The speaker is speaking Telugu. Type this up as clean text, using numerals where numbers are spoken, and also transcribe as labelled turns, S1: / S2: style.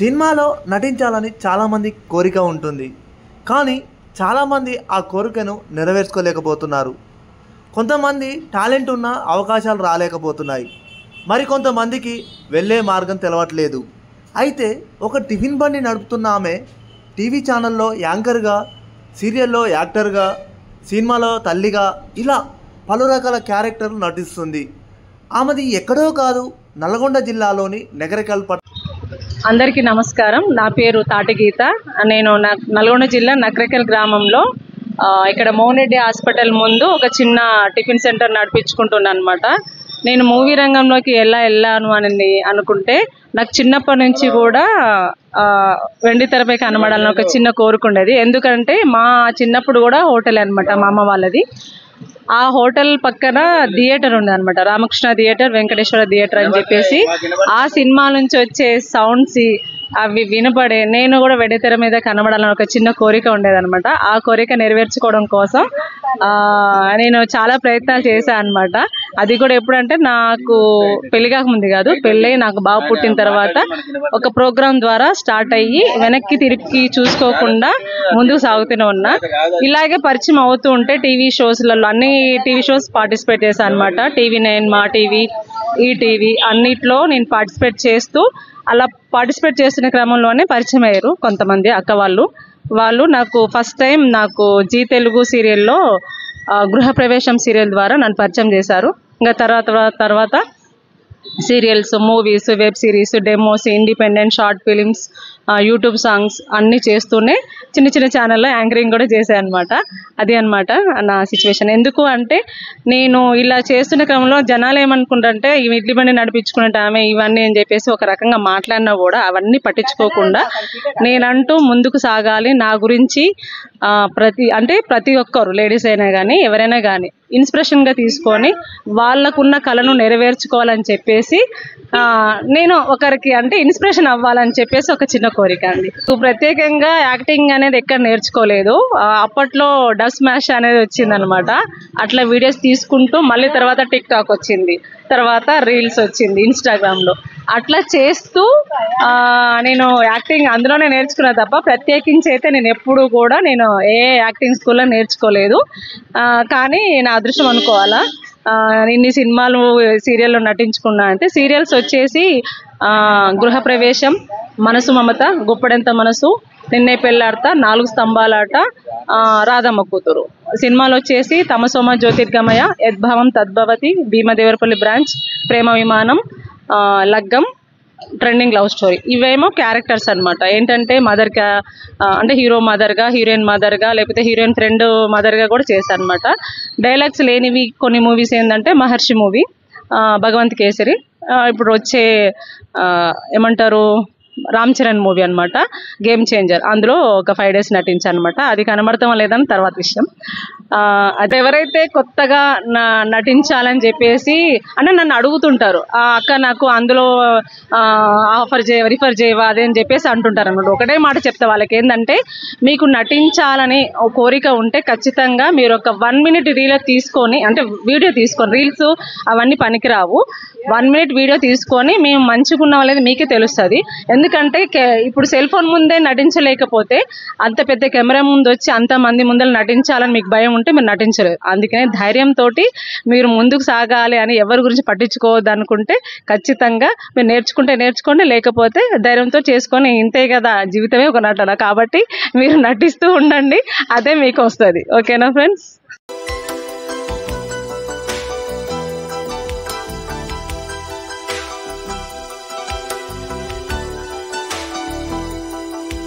S1: సినిమాలో నటించాలని చాలామంది కోరిక ఉంటుంది, కానీ చాలామంది ఆ కోరికను నెరవేర్చుకోలేకపోతున్నారు. కొంతమంది టాలెంట్ ఉన్న అవకాశాలు రాలేకపోతున్నాయి, మరికొంతమందికి వెళ్ళే మార్గం తెలవట్లేదు. అయితే ఒక టిఫిన్ బండి నడుపుతున్న ఆమె టీవీ ఛానల్లో యాంకర్గా, సీరియల్లో యాక్టర్గా, సినిమాలో తల్లిగా ఇలా పలు రకాల క్యారెక్టర్లు నటిస్తుంది. ఆమెది ఎక్కడో కాదు, నల్గొండ జిల్లాలోని నగరికల్.
S2: అందరికీ నమస్కారం. నా పేరు తాటి గీత. నేను నల్గొండ జిల్లా నగరికల్ గ్రామంలో ఇక్కడ మోహన్ హాస్పిటల్ ముందు ఒక చిన్న టిఫిన్ సెంటర్ నడిపించుకుంటున్నాను అనమాట. నేను మూవీ రంగంలోకి వెళ్ళాను అని అనుకుంటే నాకు చిన్నప్పటి నుంచి కూడా వెండి తెరపై కనబడాలని ఒక చిన్న కోరిక ఉండేది. ఎందుకంటే మా చిన్నప్పుడు కూడా హోటల్ అనమాట, మా అమ్మ వాళ్ళది. ఆ హోటల్ పక్కన థియేటర్ ఉంది అనమాట, రామకృష్ణ థియేటర్, వెంకటేశ్వర థియేటర్ అని చెప్పేసి. ఆ సినిమా నుంచి వచ్చే సౌండ్స్ అవి వినపడే నేను కూడా వెండితెర మీద కనబడాలని ఒక చిన్న కోరిక ఉండేదన్నమాట. ఆ కోరిక నెరవేర్చుకోవడం కోసం నేను చాలా ప్రయత్నాలు చేశాను అనమాట. అది కూడా ఎప్పుడంటే నాకు పెళ్లి కాకముందు కాదు, పెళ్ళై నాకు బాబు పుట్టిన తర్వాత ఒక ప్రోగ్రాం ద్వారా స్టార్ట్ అయ్యి వెనక్కి తిరిగి చూసుకోకుండా ముందుకు సాగుతూనే ఉన్నా. ఇలాగే పరిచయం అవుతూ ఉంటే టీవీ షోస్లలో అన్ని టీవీ షోస్ పార్టిసిపేట్ చేశాను అనమాట. TV9, మా టీవీ, ఈటీవీ అన్నిట్లో నేను పార్టిసిపేట్ చేస్తూ, అలా పార్టిసిపేట్ చేస్తున్న క్రమంలోనే పరిచయం అయ్యారు కొంతమంది అక్క వాళ్ళు నాకు ఫస్ట్ టైం నాకు జీ తెలుగు సీరియల్లో గృహప్రవేశం సీరియల్ ద్వారా నన్ను పరిచయం చేశారు. ఇంకా తర్వాత serials, movies, web series, demos, independent short films, YouTube songs అన్నీ చేస్తూనే చిన్న చిన్న ఛానల్లో యాంకరింగ్ కూడా చేశాను అనమాట. అది అనమాట నా సిచ్యువేషన్. ఎందుకు అంటే నేను ఇలా చేస్తున్న క్రమంలో జనాలు ఏమనుకుంటారంటే ఈ ఇడ్లీ బండి నడిపించుకున్నట్టు ఆమె ఇవన్నీ అని చెప్పేసి ఒక రకంగా మాట్లాడినా కూడా అవన్నీ పట్టించుకోకుండా నేనంటూ ముందుకు సాగాలి. నా గురించి ప్రతి ఒక్కరు, లేడీస్ అయినా కానీ ఎవరైనా కానీ ఇన్స్పిరేషన్గా తీసుకొని వాళ్ళకున్న కళను నెరవేర్చుకోవాలని చెప్పేసి నేను ఒకరికి ఇన్స్పిరేషన్ అవ్వాలని చెప్పేసి ఒక చిన్న కోరిక అండి. ప్రత్యేకంగా యాక్టింగ్ అనేది ఎక్కడ నేర్చుకోలేదు. అప్పట్లో డబ్ స్మాష్ అనేది వచ్చిందనమాట. అట్లా వీడియోస్ తీసుకుంటూ మళ్ళీ తర్వాత టిక్టాక్ వచ్చింది, తర్వాత రీల్స్ వచ్చింది ఇన్స్టాగ్రామ్లో. అట్లా చేస్తూ నేను యాక్టింగ్ అందులోనే నేర్చుకున్నా తప్ప ప్రత్యేకించి అయితే నేను ఎప్పుడు కూడా నేను ఏ యాక్టింగ్ స్కూల్లో నేర్చుకోలేదు. కానీ నా అదృష్టం అనుకోవాలా, ఇన్ని సినిమాలు, సీరియల్లో నటించుకున్నా. అంటే సీరియల్స్ వచ్చేసి గృహప్రవేశం, మనసు మమత, గుప్పడెంత మనసు, నిన్నే పెళ్ళాడతా, 4 స్తంభాలాట, రాధమ్మ కూతురు. సినిమాలు వచ్చేసి తమసోమ జ్యోతిర్గమయ, యద్భావం తద్భవతి, భీమదేవరపల్లి బ్రాంచ్, ప్రేమ విమానం, లగ్గం, ట్రెండింగ్ లవ్ స్టోరీ. ఇవేమో క్యారెక్టర్స్ అనమాట. ఏంటంటే మదర్గా, అంటే హీరో మదర్గా, హీరోయిన్ మదర్గా, లేకపోతే హీరోయిన్ ఫ్రెండ్ మదర్గా కూడా చేశాను అనమాట. డైలాగ్స్ లేనివి కొన్ని మూవీస్ ఏంటంటే మహర్షి మూవీ, భగవంత్ కేసరి, ఇప్పుడు వచ్చే ఏమంటారు రామ్ చరణ్ మూవీ అనమాట, గేమ్ చేంజర్. అందులో ఒక 5 days నటించాను అనమాట. అది కనబడతాం లేదని తర్వాత విషయం. అది ఎవరైతే కొత్తగా నటించాలని చెప్పేసి అంటే నన్ను అడుగుతుంటారు, అక్క నాకు అందులో రిఫర్ చేయవా అదేని చెప్పేసి అంటుంటారు అనమాట. ఒకటే మాట చెప్తా వాళ్ళకి, ఏంటంటే మీకు నటించాలని కోరిక ఉంటే ఖచ్చితంగా మీరు ఒక 1 minute రీల్ తీసుకొని, అంటే వీడియో తీసుకొని, రీల్స్ అవన్నీ పనికిరావు, 1 minute వీడియో తీసుకొని మేము మంచిగా ఉన్నాం అనేది మీకే తెలుస్తుంది. ఎందుకంటే ఇప్పుడు సెల్ ఫోన్ ముందే నటించలేకపోతే అంత పెద్ద కెమెరా ముందు వచ్చి అంత మంది ముందర నటించాలని మీకు భయం ఉంటే మీరు నటించలేదు. అందుకనే ధైర్యంతో మీరు ముందుకు సాగాలి అని ఎవరి గురించి పట్టించుకోవద్దు అనుకుంటే ఖచ్చితంగా మీరు నేర్చుకోండి, లేకపోతే ధైర్యంతో చేసుకొని, ఇంతే కదా జీవితమే ఒక నటన, కాబట్టి మీరు నటిస్తూ ఉండండి, అదే మీకు వస్తుంది. ఓకేనా ఫ్రెండ్స్?